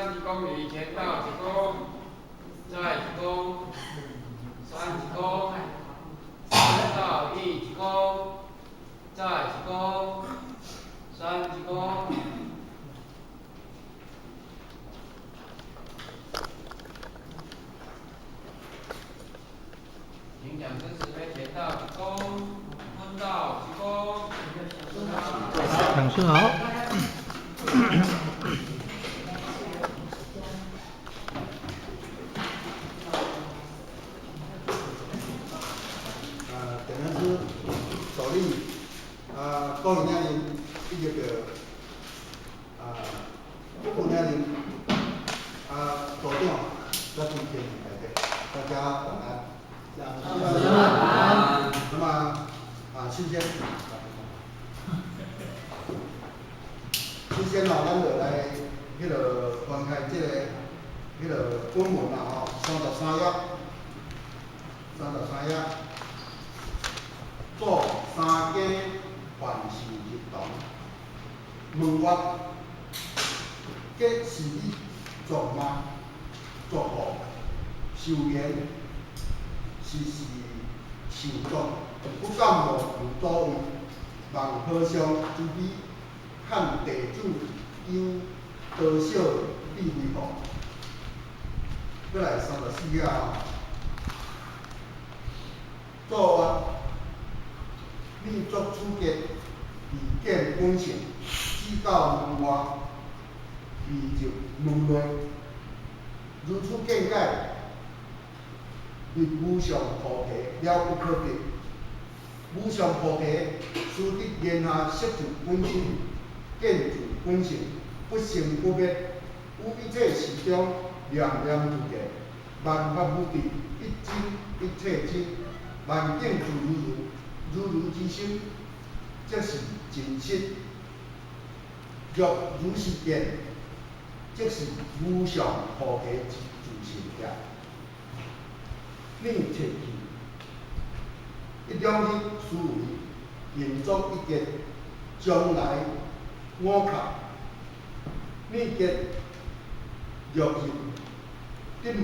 1公里前到1公，再1公，3公，4到1公，再1公，3公。请讲真实飞前到1公，蹲到1公，掌声好。定然是助理高龄人以及副领人组长，来进行大家晚安。那么首先咱就来翻开本文33页，33页，做3家万事日同，问我皆是你做吗？祝福寿延，时时受祝，不敢无有多位，望好相之美，汉地主有多少地位乎？再来34页做我你作处决，以见本性，指教门外，未就门内，如此见解，为无上菩提了不可得。无上菩提使得言下摄取本心，见住本性，不生不灭，有一切事中念念自在，万法无敌，一真一切真，万境自如如之心，即是真实。若如是见，即是无上菩提之自性也。另切记，一两日思维，延续一劫，将来我靠，你劫若入得门，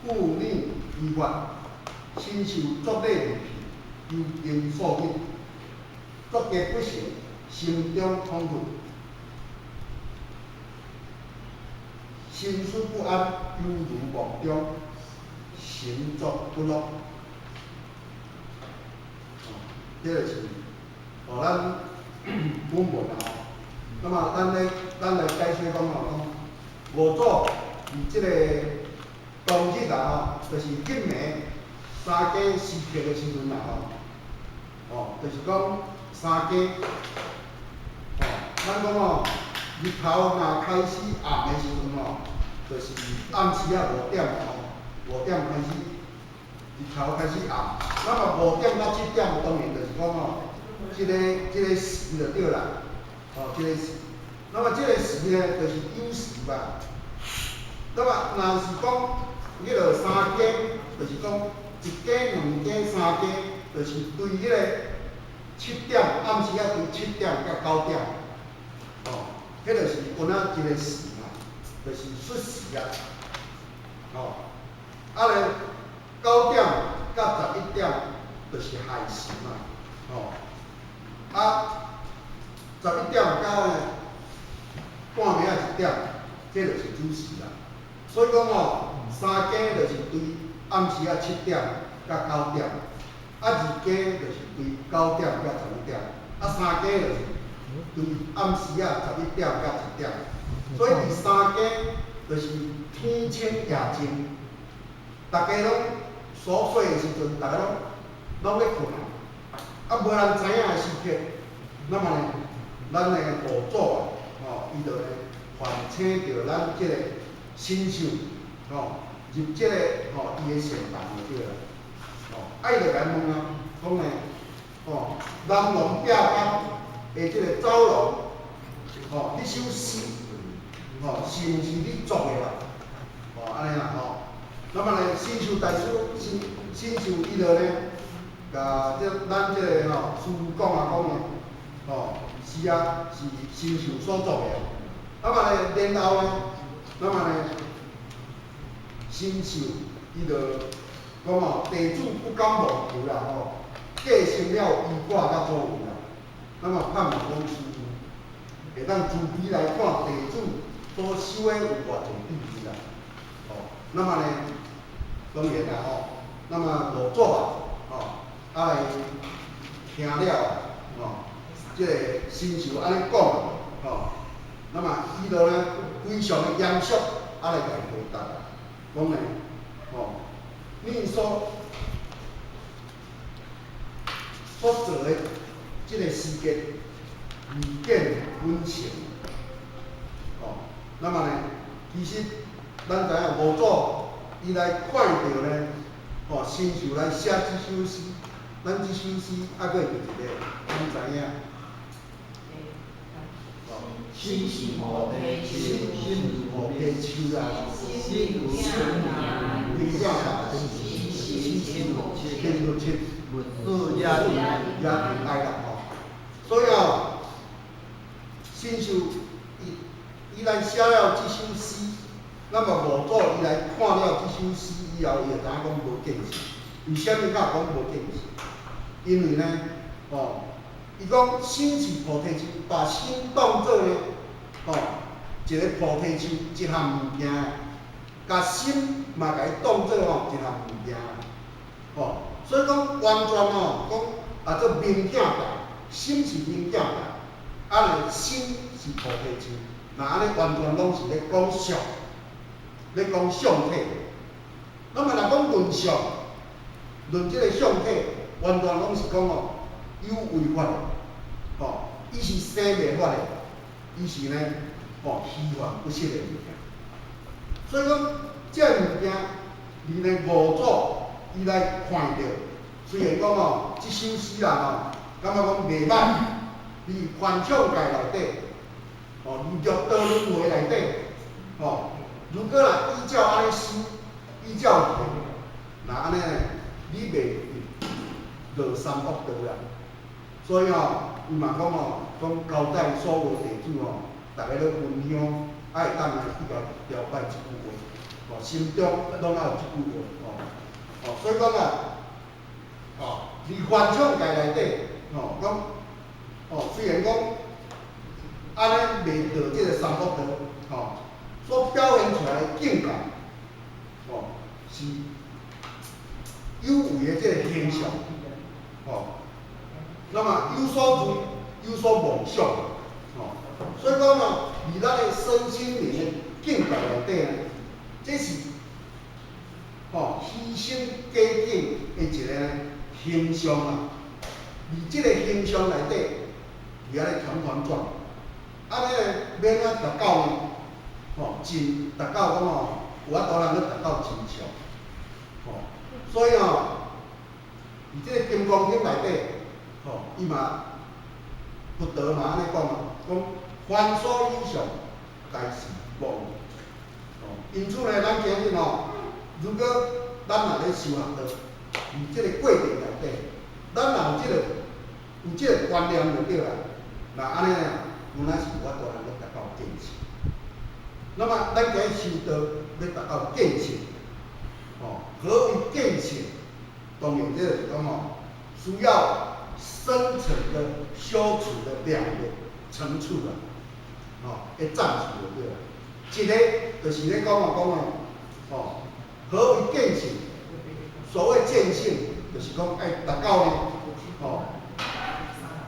故你依法，亲受作礼而去，由因所引，作劫不成，心中恐惧，心思不安，犹如梦中，行作不乐。这就是咱本文那么咱来解说讲五祖伫即个当日就是今暝3家失客的时阵就是讲3家咱讲日头若开始暗的时阵就是暗时5点开始，日头开始暗。那么5点到7点，当然就是讲这个时就对啦，这个时。那么这个时呢，就是酉时吧。那么若是讲3更，就是讲1更、2更、3更，就是对7点暗时对7点到9点，迄就是有一个时嘛，就是戌时咧9点到11点就是亥时嘛，11点到半暝1点，这就是子时啦。所以讲3更就是对暗时7点到9点，2更就是对9点到11点，3更就是对暗时11点到1点。所以第3更就是天清夜静，大家拢所睡的时阵，大家拢咧困无人知影的时刻，那么呢，咱的五祖伊就唤醒着咱即个神秀入即个伊的禅房就对啦。伊就甲问讲南龙壁板的即个走廊，你首诗是毋是你作的啦？安尼啦那么呢，神秀大师神秀伊就呢，甲咱即个师父讲是是神秀所作的。那么呢，然后呢，那么呢，新秀伊就讲哦，地主不敢妄求啦吼，继承了依挂甲作为啦，那么判问讲师傅，会当自比来看地主所收的有偌侪利益啦，哦，那么呢，当然啦吼，那么无做啊，哦，啊来听了哦，即个新秀安尼讲哦，那么伊就呢非常的严肃，啊来甲伊回答啊，讲呢，哦，你所做的即个事件，未见本性，哦，那么呢，其实咱知影五祖伊来看到呢，哦，新秀来写即首诗，咱即首诗还佫有一个，咱知影。心是菩提树，心如菩提树啊，心如生命，力量大，心如切，天如切，物也平也平爱啦吼。所以哦，新秀伊来写了即首诗，那么五祖伊来看了即首诗以后，伊就知影讲无见识。为虾米甲讲无见识？因为呢，哦。伊讲心是菩提树，把心当作呢，哦，一个菩提树，一项物件，甲心嘛甲伊当作吼一项物件，哦，所以讲完全哦，讲啊做明镜台，心是明镜台，啊咧心是菩提树，那安尼完全拢是咧讲相，咧讲相体。那么若讲论相，论即个相体，完全拢是讲哦。有违法的，吼，伊是生袂法的，伊是呢，吼虚幻不实的物件。所以讲，这物件，你呢五祖伊来看到，虽然讲哦，即首诗啊吼，感觉讲袂歹，伫幻想界内底，哦，六道轮回内底，吼，如果若依照安尼思，依照行，那安尼呢，你袂落三恶道啦。所以哦，伊嘛讲哦，讲交代所有地主哦，逐个咧分享，爱当来去甲了解即句话，哦，心中拢爱有即句话，哦，所以讲啊，哦，伫幻想界内底，哦，讲，哦，虽然讲安尼袂到即个三福道，哦，所表现出来的境界，哦，是有为的即个现象，哦。那么有所有所妄想，哦，所以讲呢，伫咱的身心灵的境界内底呢，这是哦牺牲加减的一个呢形象啊。而这个形象内底，伫安尼团团转，安尼呢免啊达到呢，哦真达到讲哦，有法度人去达到真相，哦，所以哦，伫这个金刚经内底。哦，伊嘛佛陀嘛安尼讲啊，讲凡所依相，皆是妄语。哦，因此呢，咱今日哦，如果咱若咧修学道，伫即个过程内底，咱若有即个观念就对啦。那安尼呢，有咱是有法度通达到见性。那么咱今日修道要达到见性，哦，何为见性？当然，这就是讲哦，需要。深层的修持的两个层次啦，哦，的赞许就对了。一个就是咧讲哦，何为见性？所谓见性，就是讲爱达到呢，哦，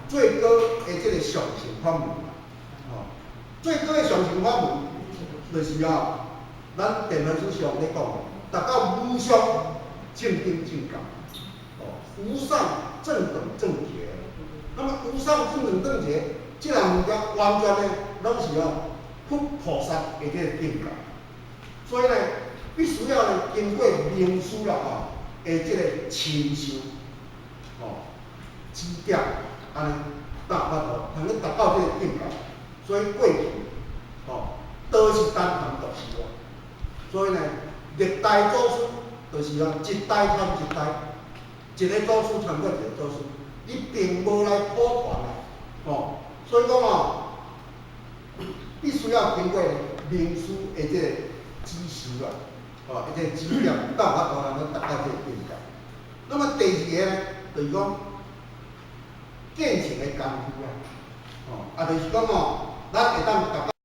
最高的这个上乘法门，哦，最高的上乘法门，就是哦，咱电台书上咧讲，达到无上正定正觉，哦，无上正等正觉。那么无上正等正觉，这两物件完全呢，拢是哦，佛菩萨的这个境界。所以呢，必须要呢经过名师啦吼，的这个亲修，哦，指点，安尼达法度，通去达到这个境界。所以过去，哦，都是单传独修啊。所以呢，历代祖师就是哦，一代传一代，一个祖师传过一个祖师。伊并无来普传啊，哦，所以讲哦，必须要经过名师的这个指示啊，哦，这个指点，到法度通要达到这个境界。那么第二个呢，就是讲建成的功夫啊，哦，就是讲哦，咱会当达到。